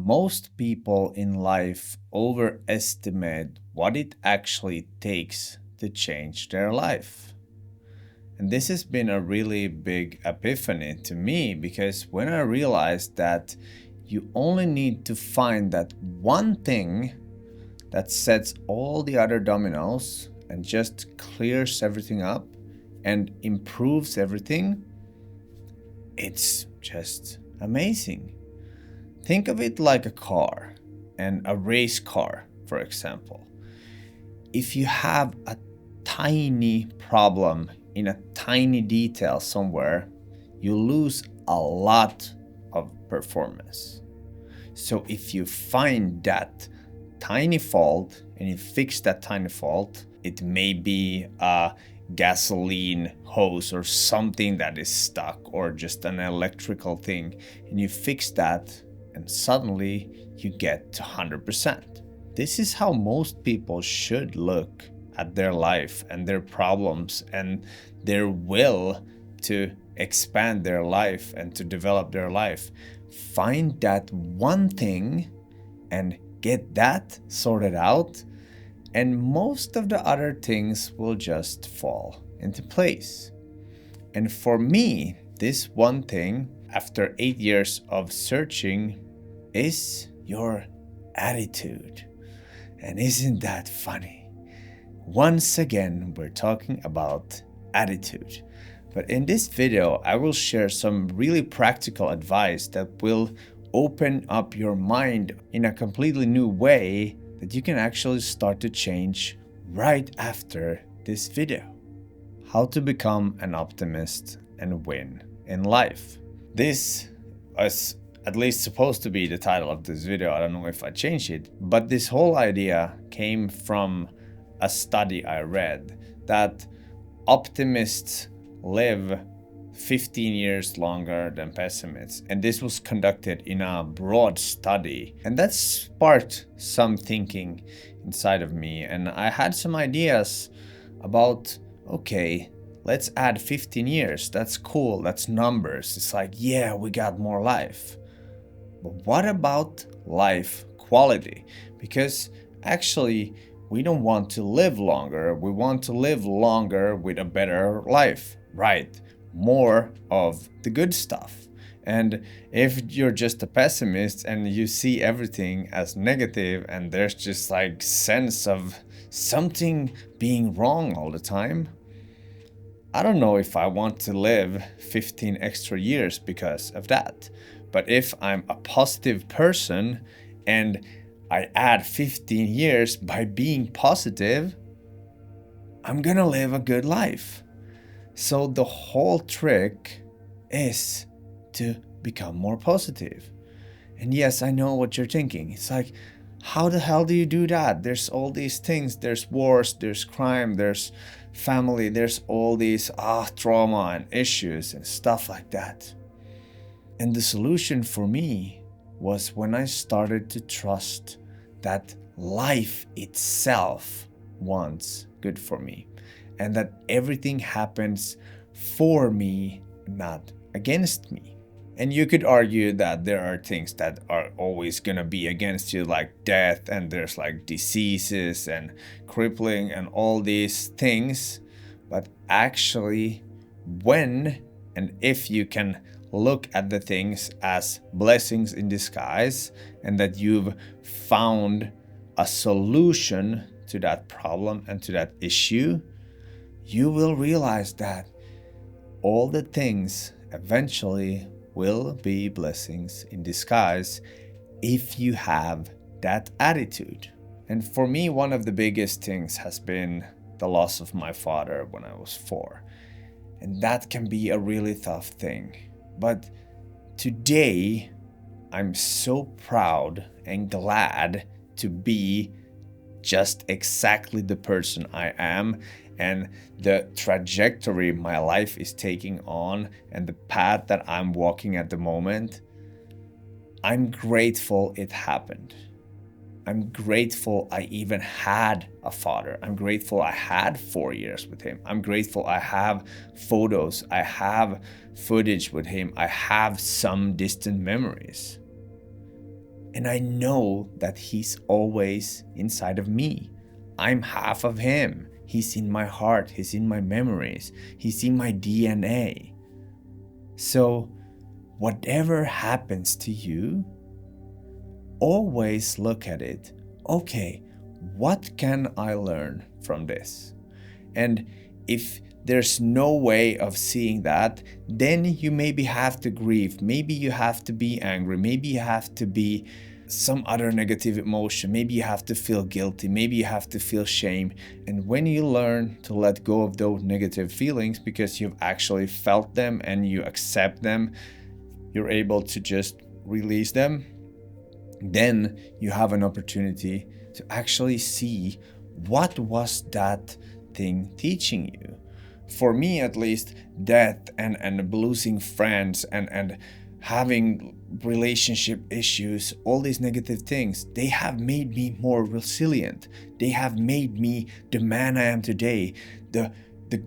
Most people in life overestimate what it actually takes to change their life. And this has been a really big epiphany to me because when I realized that you only need to find that one thing that sets all the other dominoes and just clears everything up and improves everything, it's just amazing. Think of it like a car and a race car, for example. If you have a tiny problem in a tiny detail somewhere, you lose a lot of performance. So if you find that tiny fault and you fix that tiny fault, it may be a gasoline hose or something that is stuck or just an electrical thing, and you fix that and suddenly you get to 100%. This is how most people should look at their life and their problems and their will to expand their life and to develop their life. Find that one thing and get that sorted out, and most of the other things will just fall into place. And for me, this one thing, after 8 years of searching, is your attitude. And isn't that funny? Once again, we're talking about attitude. But in this video, I will share some really practical advice that will open up your mind in a completely new way that you can actually start to change right after this video. How to become an optimist and win in life. This is at least supposed to be the title of this video. I don't know if I changed it, but this whole idea came from a study I read that optimists live 15 years longer than pessimists. And this was conducted in a broad study. And that sparked some thinking inside of me. And I had some ideas about, okay, let's add 15 years. That's cool. That's numbers. It's like, yeah, we got more life. But what about life quality? Because actually, we don't want to live longer. We want to live longer with a better life, right? More of the good stuff. And if you're just a pessimist and you see everything as negative and there's just like sense of something being wrong all the time, I don't know if I want to live 15 extra years because of that. But if I'm a positive person and I add 15 years by being positive, I'm gonna live a good life. So the whole trick is to become more positive. And yes, I know what you're thinking. It's like, how the hell do you do that? There's all these things. There's wars, there's crime, there's family, there's all these trauma and issues and stuff like that. And the solution for me was when I started to trust that life itself wants good for me and that everything happens for me, not against me. And you could argue that there are things that are always gonna be against you, like death, and there's like diseases and crippling and all these things. But actually, when and if you can look at the things as blessings in disguise and that you've found a solution to that problem and to that issue, you will realize that all the things eventually will be blessings in disguise if you have that attitude. And for me, one of the biggest things has been the loss of my father when I was 4. And that can be a really tough thing. But today, I'm so proud and glad to be just exactly the person I am, and the trajectory my life is taking on and the path that I'm walking at the moment. I'm grateful it happened. I'm grateful I even had a father. I'm grateful I had 4 years with him. I'm grateful I have photos. I have footage with him. I have some distant memories. And I know that he's always inside of me. I'm half of him. He's in my heart, he's in my memories, he's in my DNA. So whatever happens to you, always look at it. Okay, what can I learn from this? And if there's no way of seeing that, then you maybe have to grieve. Maybe you have to be angry. Maybe you have to be some other negative emotion. Maybe you have to feel guilty. Maybe you have to feel shame. And when you learn to let go of those negative feelings because you've actually felt them and you accept them, you're able to just release them. Then you have an opportunity to actually see what was that thing teaching you. For me, at least, death and losing friends and having relationship issues, all these negative things, they have made me more resilient. They have made me the man I am today, the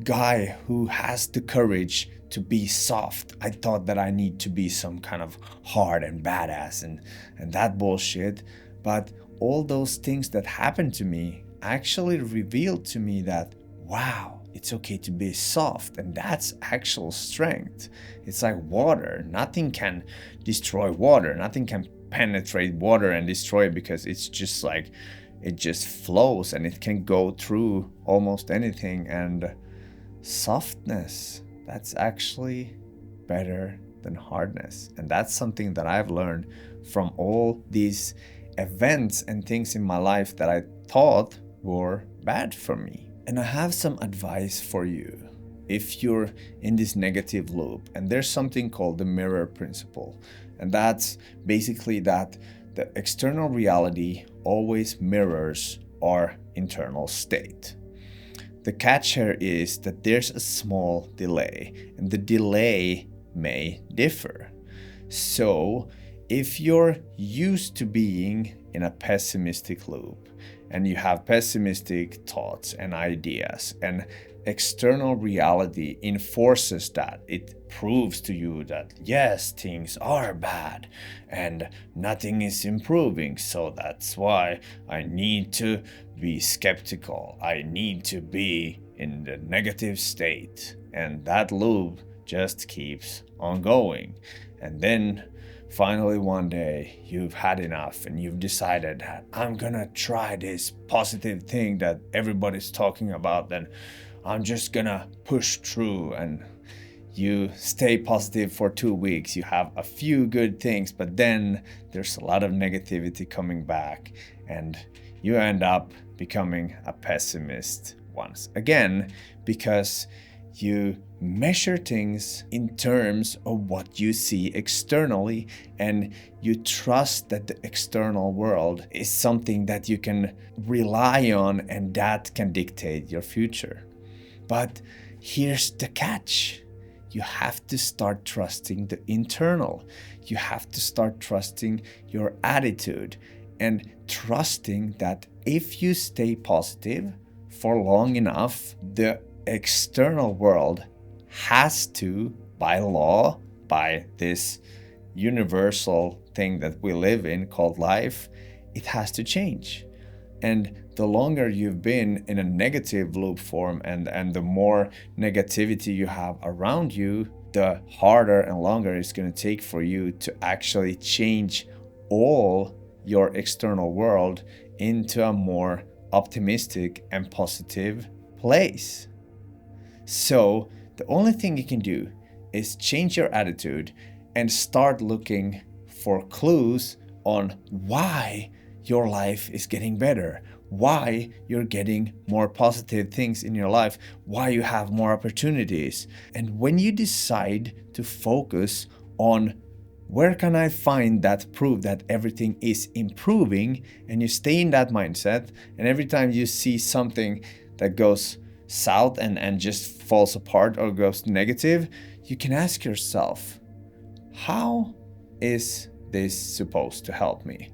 guy who has the courage to be soft. I thought that I need to be some kind of hard and badass and that bullshit. But all those things that happened to me actually revealed to me that, wow, it's okay to be soft, and that's actual strength. It's like water. Nothing can destroy water. Nothing can penetrate water and destroy it, because it's just like, it just flows and it can go through almost anything. And softness, that's actually better than hardness. And that's something that I've learned from all these events and things in my life that I thought were bad for me. And I have some advice for you if you're in this negative loop. And there's something called the mirror principle. And that's basically that the external reality always mirrors our internal state. The catch here is that there's a small delay, and the delay may differ. So if you're used to being in a pessimistic loop, and you have pessimistic thoughts and ideas, and external reality enforces that, it proves to you that yes, things are bad and nothing is improving, so that's why I need to be skeptical, I need to be in the negative state, and that loop just keeps on going. And then finally one day you've had enough and you've decided that I'm gonna try this positive thing that everybody's talking about, then I'm just gonna push through. And you stay positive for 2 weeks, you have a few good things, but then there's a lot of negativity coming back, and you end up becoming a pessimist once again, because you measure things in terms of what you see externally, and you trust that the external world is something that you can rely on and that can dictate your future. But here's the catch. You have to start trusting the internal. You have to start trusting your attitude and trusting that if you stay positive for long enough, the external world has to, by law, by this universal thing that we live in called life, it has to change. And the longer you've been in a negative loop form and the more negativity you have around you, the harder and longer it's going to take for you to actually change all your external world into a more optimistic and positive place. So the only thing you can do is change your attitude and start looking for clues on why your life is getting better, why you're getting more positive things in your life, why you have more opportunities. And when you decide to focus on where can I find that proof that everything is improving, and you stay in that mindset, and every time you see something that goes south and just falls apart or goes negative, you can ask yourself, how is this supposed to help me?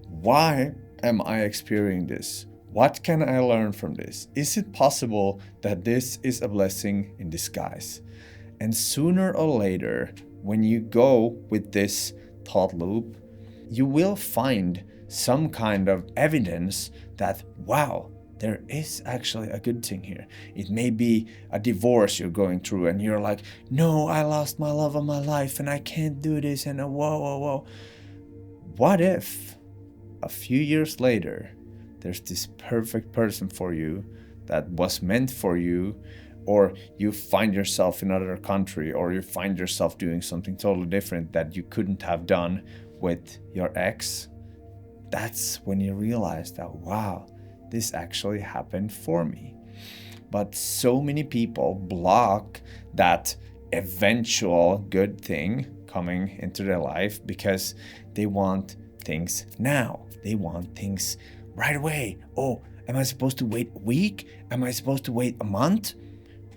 Why am I experiencing this? What can I learn from this? Is it possible that this is a blessing in disguise? And sooner or later, when you go with this thought loop, you will find some kind of evidence that, wow, there is actually a good thing here. It may be a divorce you're going through and you're like, no, I lost my love of my life and I can't do this, and whoa. What if a few years later, there's this perfect person for you that was meant for you, or you find yourself in another country, or you find yourself doing something totally different that you couldn't have done with your ex? That's when you realize that, wow, this actually happened for me. But so many people block that eventual good thing coming into their life because they want things now. They want things right away. Oh, am I supposed to wait a week? Am I supposed to wait a month?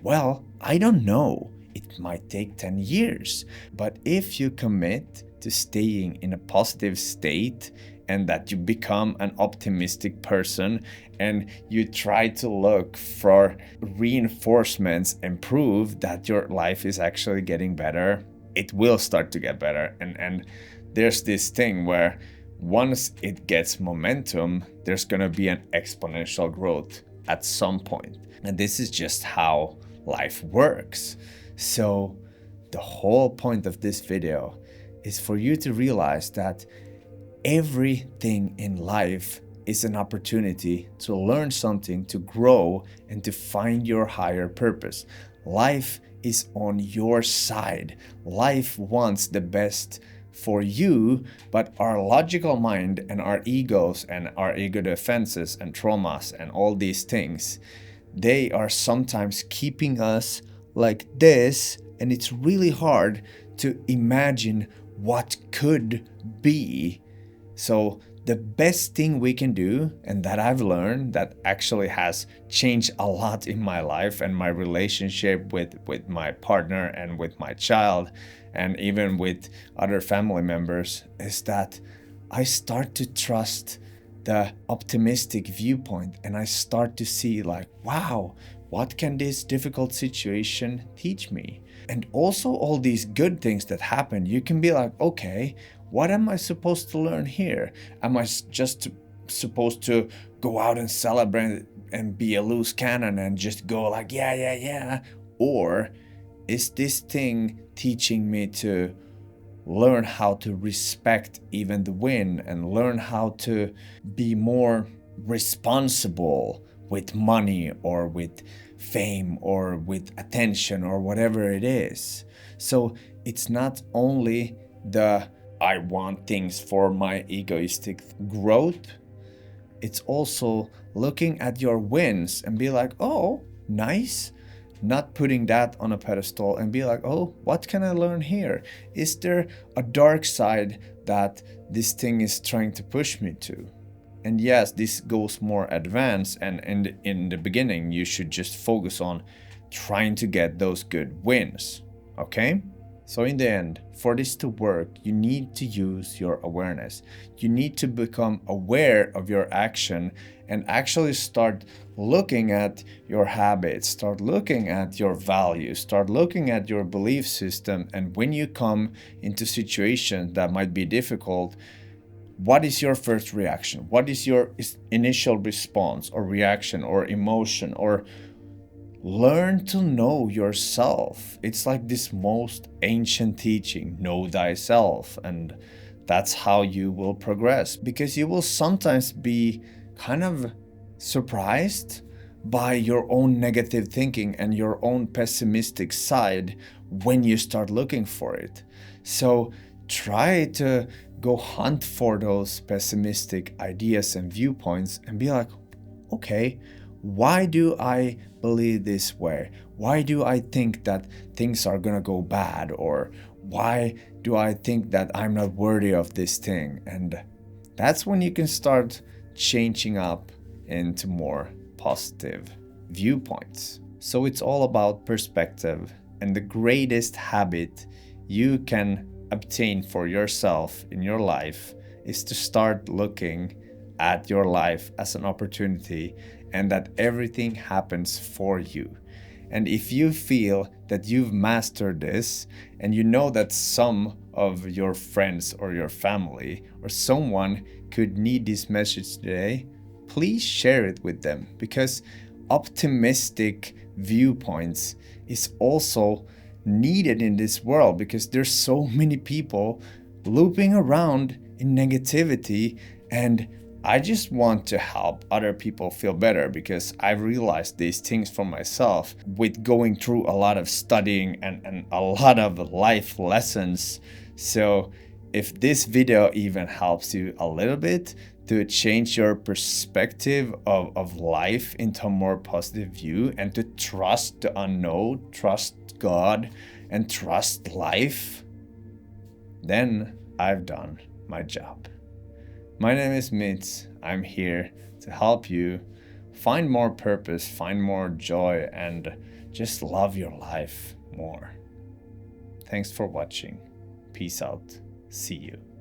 Well, I don't know. It might take 10 years. But if you commit to staying in a positive state, and that you become an optimistic person, and you try to look for reinforcements and prove that your life is actually getting better, it will start to get better. And there's this thing where once it gets momentum, there's going to be an exponential growth at some point. And this is just how life works. So the whole point of this video is for you to realize that everything in life is an opportunity to learn something, to grow, and to find your higher purpose. Life is on your side. Life wants the best for you, but our logical mind and our egos and our ego defenses and traumas and all these things, they are sometimes keeping us like this, and it's really hard to imagine what could be. So the best thing we can do, and that I've learned that actually has changed a lot in my life and my relationship with my partner and with my child and even with other family members, is that I start to trust the optimistic viewpoint, and I start to see like, wow, what can this difficult situation teach me? And also all these good things that happen, you can be like, okay, what am I supposed to learn here? Am I just supposed to go out and celebrate and be a loose cannon and just go like, yeah? Or is this thing teaching me to learn how to respect even the win and learn how to be more responsible with money or with fame or with attention or whatever it is? So it's not only the I want things for my egoistic growth, it's also looking at your wins and be like, oh, nice. Not putting that on a pedestal and be like, oh, what can I learn here? Is there a dark side that this thing is trying to push me to? And yes, this goes more advanced, and in the beginning, you should just focus on trying to get those good wins, okay? So in the end, for this to work, you need to use your awareness. You need to become aware of your action and actually start looking at your habits, start looking at your values, start looking at your belief system. And when you come into situations that might be difficult, what is your first reaction? What is your initial response or reaction or emotion? Or learn to know yourself. It's like this most ancient teaching, know thyself. And that's how you will progress, because you will sometimes be kind of surprised by your own negative thinking and your own pessimistic side when you start looking for it. So try to go hunt for those pessimistic ideas and viewpoints and be like, okay, why do I believe this way? Why do I think that things are gonna go bad? Or why do I think that I'm not worthy of this thing? And that's when you can start changing up into more positive viewpoints. So it's all about perspective, and the greatest habit you can obtain for yourself in your life is to start looking at your life as an opportunity, and that everything happens for you. And if you feel that you've mastered this, and you know that some of your friends or your family or someone could need this message today, please share it with them, because optimistic viewpoints is also needed in this world, because there's so many people looping around in negativity, and I just want to help other people feel better, because I've realized these things for myself with going through a lot of studying and a lot of life lessons. So if this video even helps you a little bit to change your perspective of life into a more positive view, and to trust the unknown, trust God, and trust life, then I've done my job. My name is Mitz. I'm here to help you find more purpose, find more joy, and just love your life more. Thanks for watching. Peace out. See you.